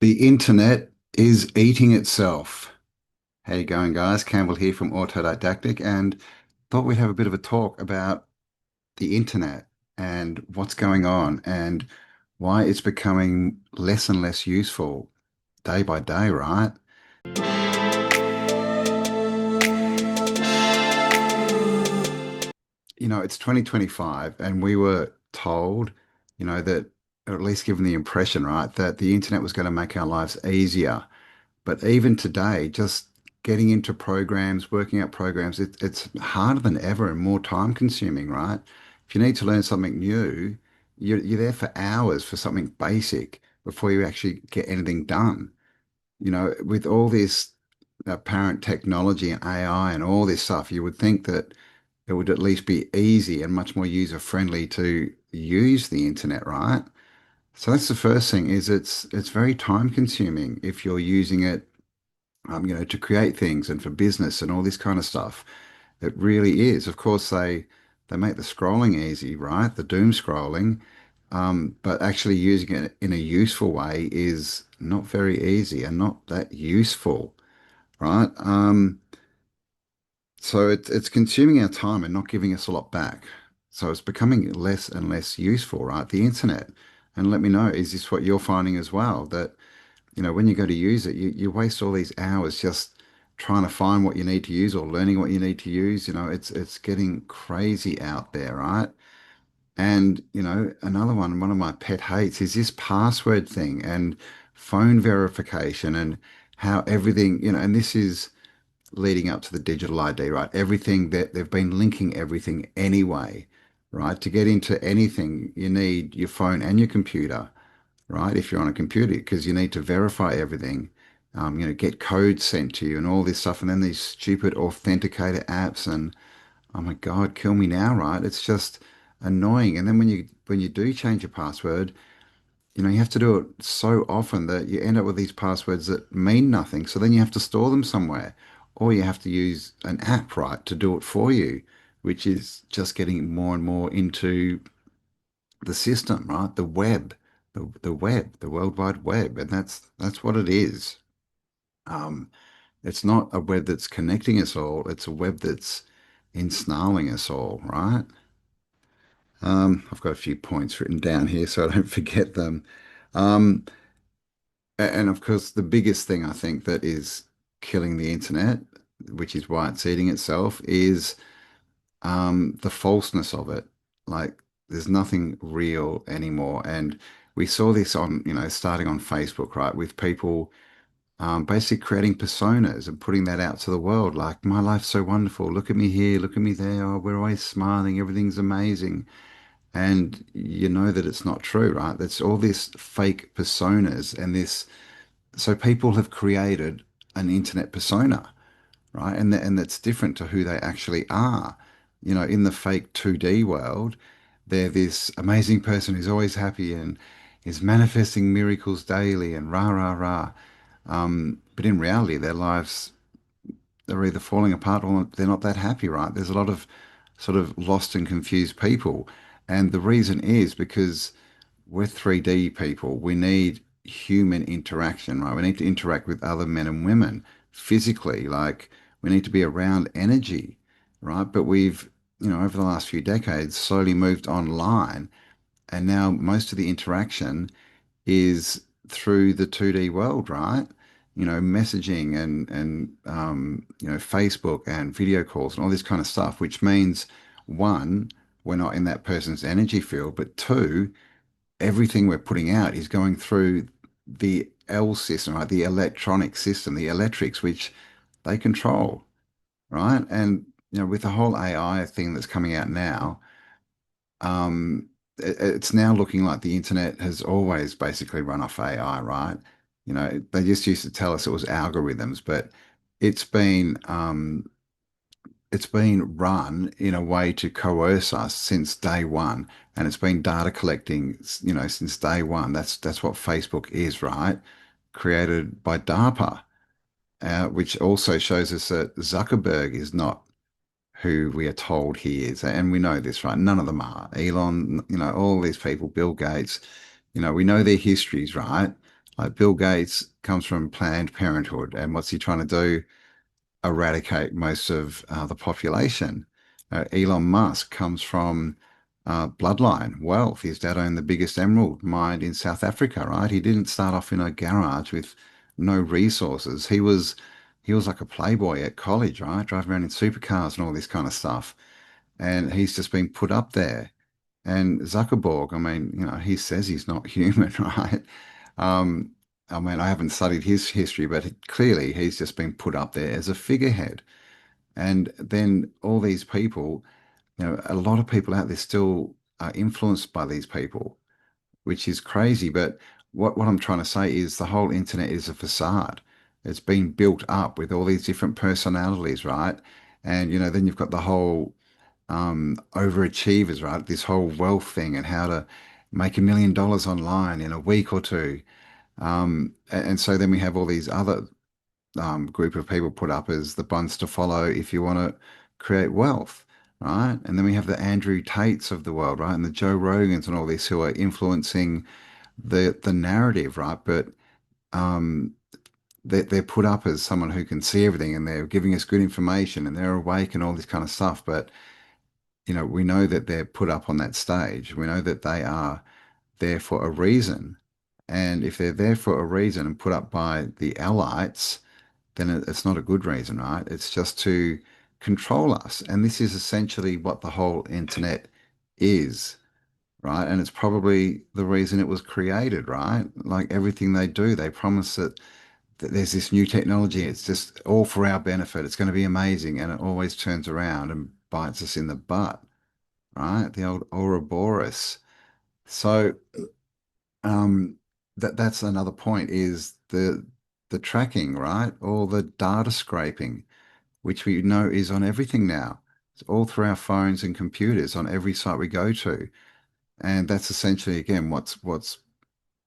The internet is eating itself. How you going, guys? Campbell here from Autodidactic, and thought we'd have a bit of a talk about the internet and what's going on and why it's becoming less and less useful day by day, right? It's 2025, and we were told, that, or at least given the impression, right, that the internet was going to make our lives easier. But even today, just getting into programs, working out programs, it's harder than ever and more time consuming, right? If you need to learn something new, you're there for hours for something basic before you actually get anything done. With all this apparent technology and AI and all this stuff, you would think that it would at least be easy and much more user friendly to use the internet, right? So that's the first thing is it's very time consuming if you're using it to create things and for business and all this kind of stuff. It really is. Of course, they make the scrolling easy, right? The doom scrolling, but actually using it in a useful way is not very easy and not that useful, right? So it's consuming our time and not giving us a lot back. So it's becoming less and less useful, right? The internet. And let me know, is this what you're finding as well? That when you go to use it, you waste all these hours just trying to find what you need to use or learning what you need to use. It's getting crazy out there, right? And, another one of my pet hates is this password thing and phone verification and how everything, and this is leading up to the digital ID, right? Everything that they've been linking everything anyway, right? To get into anything, you need your phone and your computer, right? If you're on a computer, because you need to verify everything, get codes sent to you and all this stuff, and then these stupid authenticator apps, and oh my God, kill me now, right? It's just annoying. And then when you do change your password, you have to do it so often that you end up with these passwords that mean nothing. So then you have to store them somewhere, or you have to use an app, right, to do it for you, which is just getting more and more into the system, right? The web, the web, the World Wide Web, and that's what it is. Um, it's not a web that's connecting us all. It's a web that's ensnarling us all, right? I've got a few points written down here so I don't forget them. Um, and of course, the biggest thing I think that is killing the internet, which is why it's eating itself, is the falseness of it. Like there's nothing real anymore. And we saw this on, starting on Facebook, right, with people basically creating personas and putting that out to the world. Like, my life's so wonderful. Look at me here, look at me there. Oh, we're always smiling, everything's amazing. And you know that it's not true, right? That's all this fake personas and this. So people have created an internet persona, right? And that's different to who they actually are. In the fake 2D world, they're this amazing person who's always happy and is manifesting miracles daily and rah, rah, rah. But in reality, their lives are either falling apart or they're not that happy, right? There's a lot of sort of lost and confused people. And the reason is because we're 3D people. We need human interaction, right? We need to interact with other men and women physically. Like we need to be around energy, right? But we've, over the last few decades, slowly moved online. And now most of the interaction is through the 2D world, right? Messaging and Facebook and video calls and all this kind of stuff, which means one, we're not in that person's energy field, but two, everything we're putting out is going through the L system, right? The electronic system, the electrics, which they control, right? And with the whole AI thing that's coming out now, it's now looking like the internet has always basically run off AI, right? They just used to tell us it was algorithms, but it's been it's been run in a way to coerce us since day one, and it's been data collecting, since day one. That's what Facebook is, right? Created by DARPA, which also shows us that Zuckerberg is not who we are told he is, and we know this, right? None of them are. Elon, all these people, Bill Gates, we know their histories, right? Like Bill Gates comes from Planned Parenthood, and what's he trying to do? Eradicate most of the population. Elon Musk comes from bloodline wealth. His dad owned the biggest emerald mine in South Africa, right? He didn't start off in a garage with no resources. He was like a playboy at college, right? Driving around in supercars and all this kind of stuff. And he's just been put up there. And Zuckerberg, I mean, he says he's not human, right? Um, I mean, I haven't studied his history, but clearly he's just been put up there as a figurehead. And then all these people, a lot of people out there still are influenced by these people, which is crazy. But what I'm trying to say is the whole internet is a facade. It's been built up with all these different personalities, right? And then you've got the whole overachievers, right? This whole wealth thing and how to make $1 million online in a week or two. And so then we have all these other group of people put up as the ones to follow if you want to create wealth, right? And then we have the Andrew Tates of the world, right? And the Joe Rogans and all this who are influencing the narrative, right? But um, they're put up as someone who can see everything and they're giving us good information and they're awake and all this kind of stuff. But we know that they're put up on that stage. We know that they are there for a reason. And if they're there for a reason and put up by the elites, then it's not a good reason, right? It's just to control us. And this is essentially what the whole internet is, right? And it's probably the reason it was created, right? Like everything they do, they promise that there's this new technology. It's just all for our benefit. It's going to be amazing. And it always turns around and bites us in the butt, right? The old Ouroboros. So um, that's another point is the tracking, right? Or the data scraping, which we know is on everything now. It's all through our phones and computers on every site we go to. And that's essentially again what's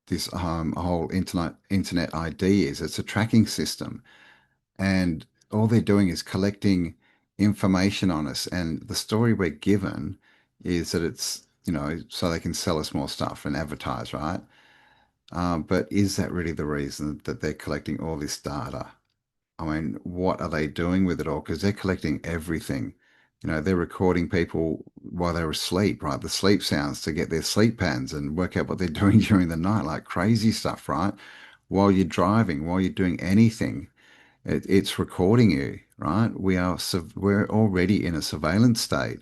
this whole internet ID is. It's a tracking system. And all they're doing is collecting information on us. And the story we're given is that it's, so they can sell us more stuff and advertise, right? But is that really the reason that they're collecting all this data? I mean, what are they doing with it all? Because they're collecting everything. They're recording people while they're asleep, right? The sleep sounds to get their sleep patterns and work out what they're doing during the night, like crazy stuff, right? While you're driving, while you're doing anything, it's recording you, right? We're already in a surveillance state,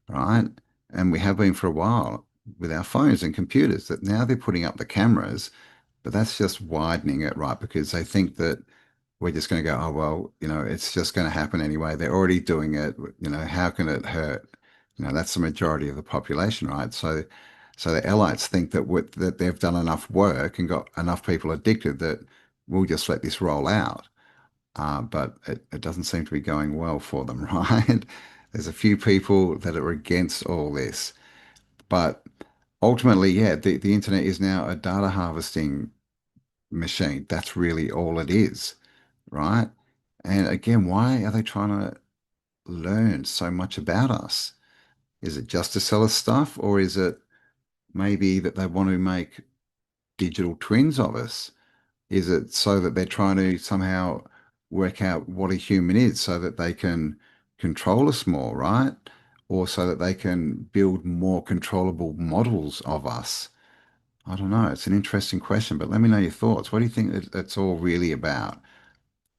right? And we have been for a while with our phones and computers that now they're putting up the cameras, but that's just widening it, right? Because they think that we're just going to go, oh, well, it's just going to happen anyway. They're already doing it. How can it hurt? That's the majority of the population, right? So the elites think that they've done enough work and got enough people addicted that we'll just let this roll out. But it doesn't seem to be going well for them, right? There's a few people that are against all this. But ultimately, yeah, the internet is now a data harvesting machine. That's really all it is, right? And again, why are they trying to learn so much about us? Is it just to sell us stuff, or is it maybe that they want to make digital twins of us? Is it so that they're trying to somehow work out what a human is so that they can control us more, right? Or so that they can build more controllable models of us? I don't know. It's an interesting question, but let me know your thoughts. What do you think it's all really about?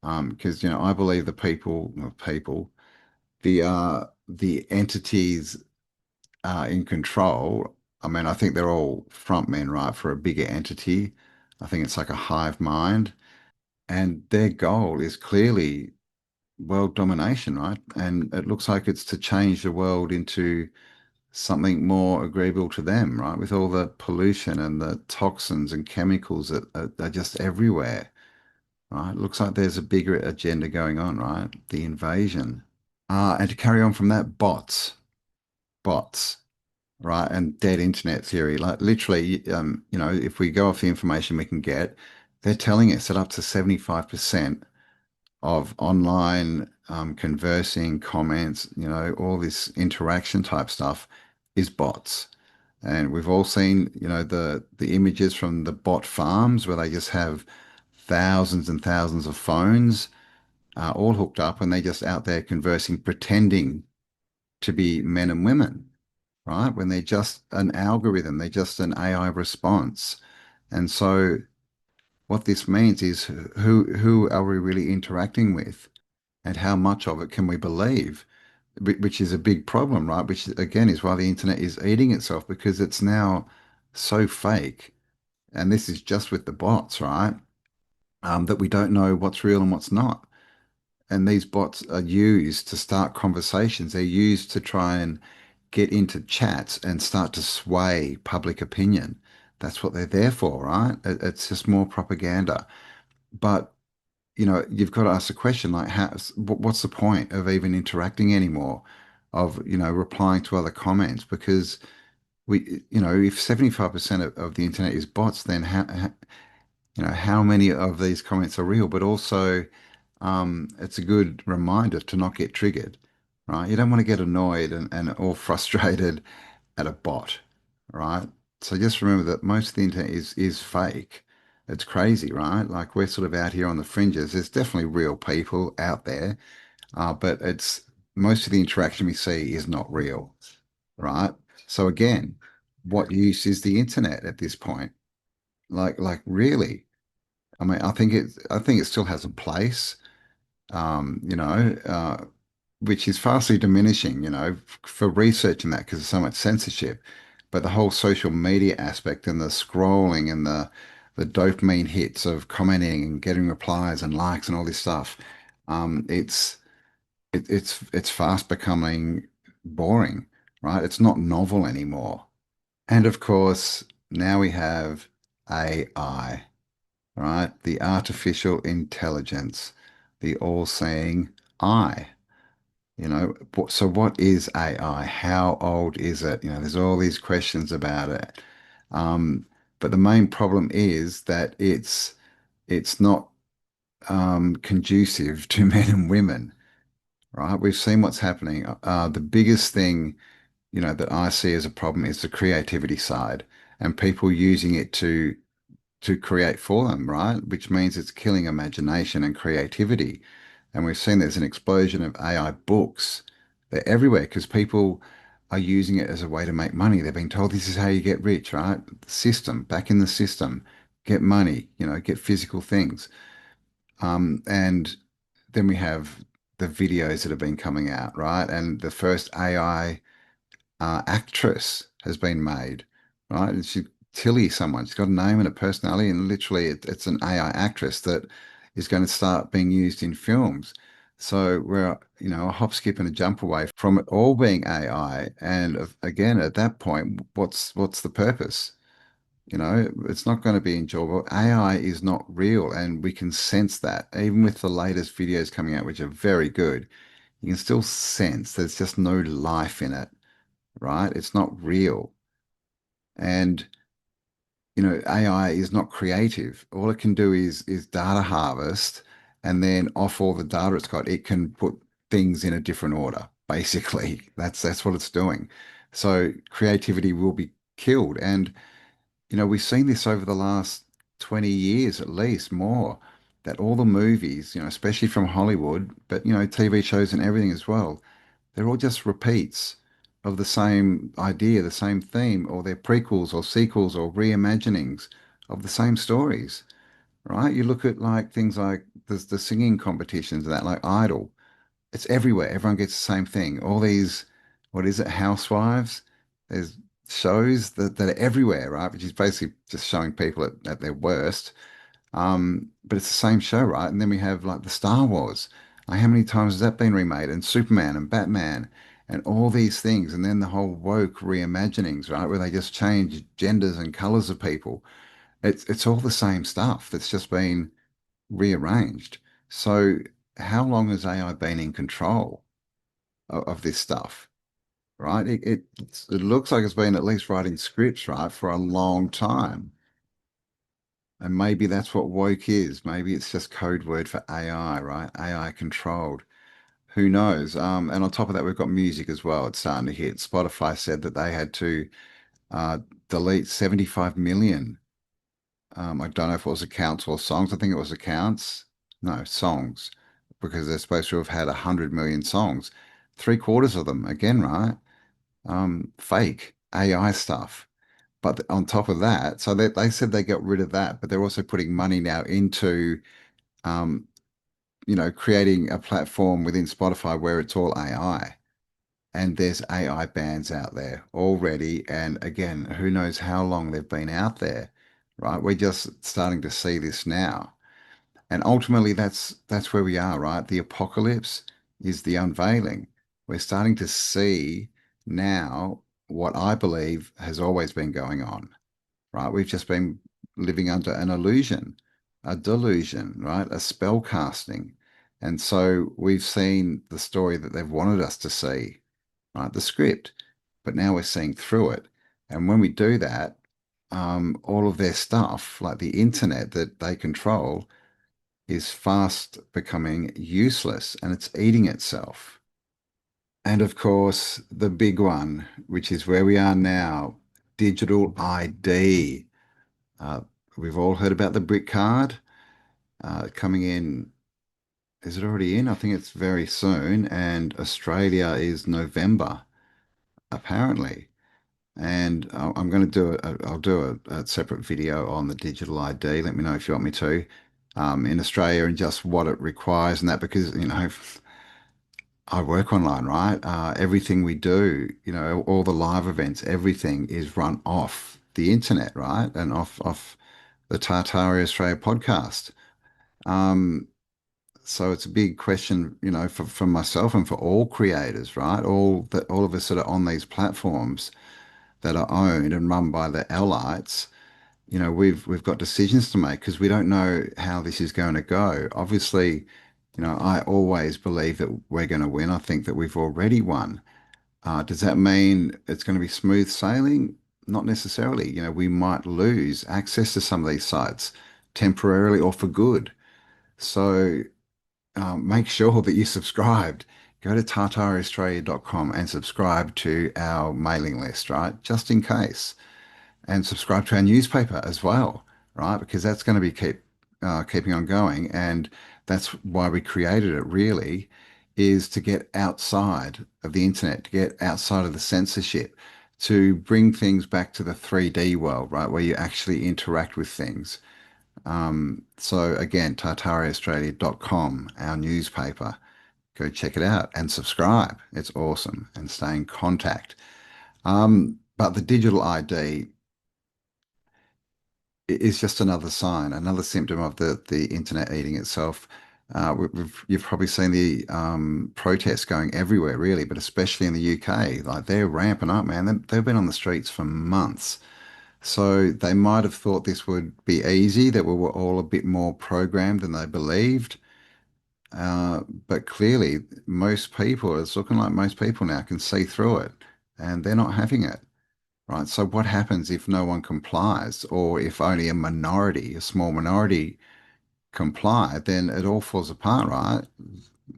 Because I believe the people, not people, the entities in control. I mean, I think they're all front men, right, for a bigger entity. I think it's like a hive mind, and their goal is clearly world domination, right? And it looks like it's to change the world into something more agreeable to them, right? With all the pollution and the toxins and chemicals that are just everywhere, right? It looks like there's a bigger agenda going on, right? The invasion. And to carry on from that, bots, right? And dead internet theory. Like literally, if we go off the information we can get, they're telling us that up to 75% of online conversing, comments, all this interaction type stuff is bots. And we've all seen, the images from the bot farms where they just have thousands and thousands of phones all hooked up and they're just out there conversing, pretending to be men and women, right? When they're just an algorithm, they're just an AI response. And so what this means is who are we really interacting with and how much of it can we believe? Which is a big problem, right? Which again is why the internet is eating itself because it's now so fake. And this is just with the bots, right? That we don't know what's real and what's not. And these bots are used to start conversations. They're used to try and get into chats and start to sway public opinion. That's what they're there for, right? It's just more propaganda. But, you've got to ask the question like, what's the point of even interacting anymore? Of, replying to other comments? Because if 75% of the internet is bots, then how many of these comments are real? But also, it's a good reminder to not get triggered, right? You don't want to get annoyed and all frustrated at a bot, right? So just remember that most of the internet is fake. It's crazy, right? Like we're sort of out here on the fringes. There's definitely real people out there, but it's most of the interaction we see is not real, right? So again, what use is the internet at this point? Like really? I mean, I think it still has a place, um, you know, uh, which is vastly diminishing, for research and that because there's so much censorship. But the whole social media aspect and the scrolling and the dopamine hits of commenting and getting replies and likes and all this stuff, it's fast becoming boring, right? It's not novel anymore. And of course, now we have AI, right? The artificial intelligence, the all-seeing eye. So what is AI? How old is it? There's all these questions about it. Um, but the main problem is that it's not conducive to men and women, right? We've seen what's happening. The biggest thing, that I see as a problem is the creativity side and people using it to create for them, right? Which means it's killing imagination and creativity. And we've seen there's an explosion of AI books. They're everywhere because people are using it as a way to make money. They're being told this is how you get rich, right? The system, back in the system, get money, get physical things. And then we have the videos that have been coming out, right? And the first AI actress has been made, right? And Tilly, someone. She's got a name and a personality, and literally it's an AI actress that is going to start being used in films. So we're, a hop, skip, and a jump away from it all being AI. And again, at that point, what's the purpose? It's not going to be enjoyable. AI is not real, and we can sense that. Even with the latest videos coming out, which are very good, you can still sense there's just no life in it, right? It's not real. And, AI is not creative. All it can do is data harvest, and then off all the data it's got, it can put things in a different order. Basically, that's what it's doing. So creativity will be killed. And, we've seen this over the last 20 years at least, more, that all the movies, especially from Hollywood, but, TV shows and everything as well, they're all just repeats of the same idea, the same theme, or they're prequels or sequels or reimaginings of the same stories, right? You look at like things like the singing competitions and that, like Idol. It's everywhere. Everyone gets the same thing. All these, what is it, housewives? There's shows that are everywhere, right? Which is basically just showing people at their worst. But it's the same show, right? And then we have like the Star Wars. Like, how many times has that been remade? And Superman and Batman and all these things. And then the whole woke reimaginings, right? Where they just change genders and colors of people. It's all the same stuff that's just been rearranged. So how long has AI been in control of this stuff, right? It looks like it's been at least writing scripts, right, for a long time. And maybe that's what woke is. Maybe it's just code word for AI, right? AI controlled. Who knows? And on top of that, we've got music as well. It's starting to hit. Spotify said that they had to uh, delete 75 million. I don't know if it was accounts or songs. I think it was accounts. No, songs, because they're supposed to have had 100 million songs. Three quarters of them, again, right? Fake AI stuff. But on top of that, so they said they got rid of that, but they're also putting money now into, um, creating a platform within Spotify where it's all AI. And there's AI bands out there already. And again, who knows how long they've been out there, right? We're just starting to see this now. And ultimately, that's where we are, right? The apocalypse is the unveiling. We're starting to see now what I believe has always been going on, right? We've just been living under an illusion, a delusion, right? A spell casting. And so we've seen the story that they've wanted us to see, right? The script, but now we're seeing through it. And when we do that, all of their stuff, like the internet that they control, is fast becoming useless and it's eating itself. And of course, the big one, which is where we are now, digital ID. Uh, we've all heard about the brick card coming in. Is it already in? I think it's very soon. And Australia is November, apparently. And I'm going to I'll do a separate video on the digital ID. Let me know if you want me to, in Australia and just what it requires and that, because, I work online, right? Everything we do, all the live events, everything is run off the internet, right? And off the Tartari Australia podcast. Um, so it's a big question, for myself and for all creators, right? All of us that are on these platforms that are owned and run by the elites, we've got decisions to make because we don't know how this is going to go. Obviously, I always believe that we're going to win. I think that we've already won. Does that mean it's going to be smooth sailing? Not necessarily. We might lose access to some of these sites temporarily or for good. So make sure that you're subscribed. Go to tartaraustralia.com and subscribe to our mailing list, right? Just in case, and subscribe to our newspaper as well, right? Because that's going to be keeping on going, and that's why we created it. Really, is to get outside of the internet, to get outside of the censorship, to bring things back to the 3D world, right, where you actually interact with things. So again, tartariaustralia.com, our newspaper. Go check it out and subscribe. It's awesome, and stay in contact. But the digital ID is just another sign, another symptom of the internet eating itself. You've probably seen the protests going everywhere, really, but especially in the UK. Like they're ramping up, man. They've been on the streets for months. So they might have thought this would be easy, that we were all a bit more programmed than they believed. But clearly, it's looking like most people now can see through it, and they're not having it. Right. So what happens if no one complies, or if only a small minority comply, then it all falls apart, right?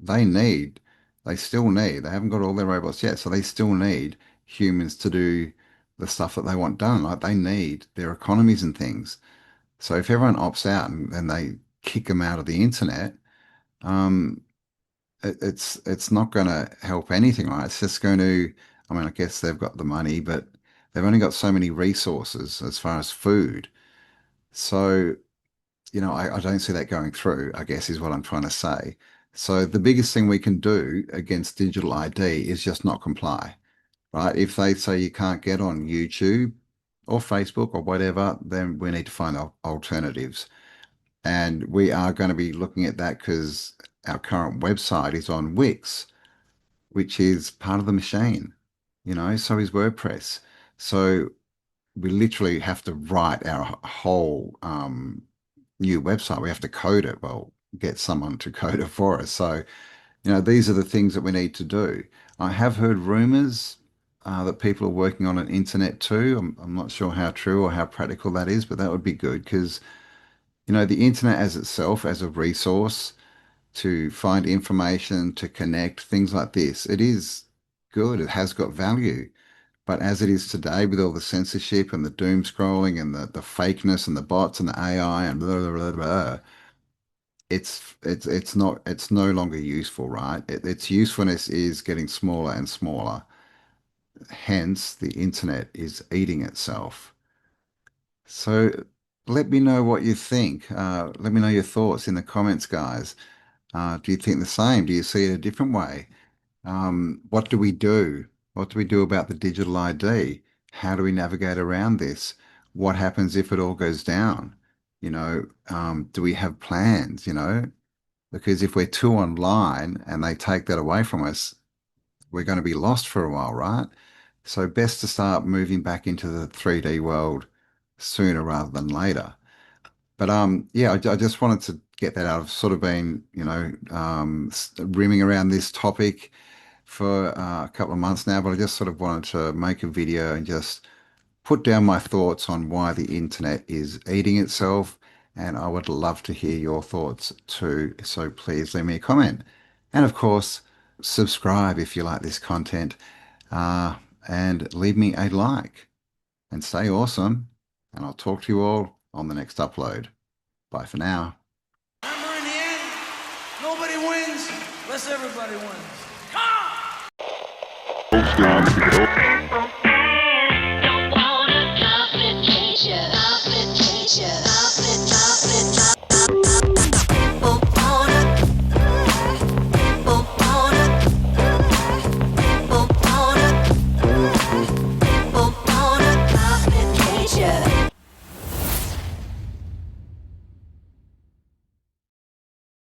They need, they haven't got all their robots yet, so they still need humans to do the stuff that they want done. Like they need their economies and things. So if everyone opts out and they kick them out of the internet, um, it's not going to help anything, right? It's just going to, I mean, I guess they've got the money, but they've only got so many resources as far as food. So, I don't see that going through, I guess is what I'm trying to say. So the biggest thing we can do against digital ID is just not comply, right? If they say you can't get on YouTube or Facebook or whatever, then we need to find alternatives. And we are going to be looking at that because our current website is on Wix, which is part of the machine, so is WordPress. So we literally have to write our whole new website. We have to code it. Well, get someone to code it for us. So, these are the things that we need to do. I have heard rumors that people are working on an internet too. I'm not sure how true or how practical that is, but that would be good because, the internet as itself, as a resource, to find information, to connect, things like this. It is good. It has got value. But as it is today, with all the censorship and the doom scrolling and the fakeness and the bots and the AI and blah, blah, blah, blah, it's no longer useful, right? Its usefulness is getting smaller and smaller. Hence, the internet is eating itself. So let me know what you think. Let me know your thoughts in the comments, guys. Do you think the same? Do you see it a different way? What do we do? What do we do about the digital ID? How do we navigate around this? What happens if it all goes down? Do we have plans, Because if we're too online and they take that away from us, we're going to be lost for a while, right? So best to start moving back into the 3D world sooner rather than later. But yeah, I just wanted to get that out. I've sort of been, rimming around this topic for a couple of months now, but I just sort of wanted to make a video and just put down my thoughts on why the internet is eating itself. And I would love to hear your thoughts too. So please leave me a comment. And of course, subscribe if you like this content, uh, and leave me a like and stay awesome. And I'll talk to you all on the next upload. Bye for now. Remember, in the end, nobody wins unless everybody wins.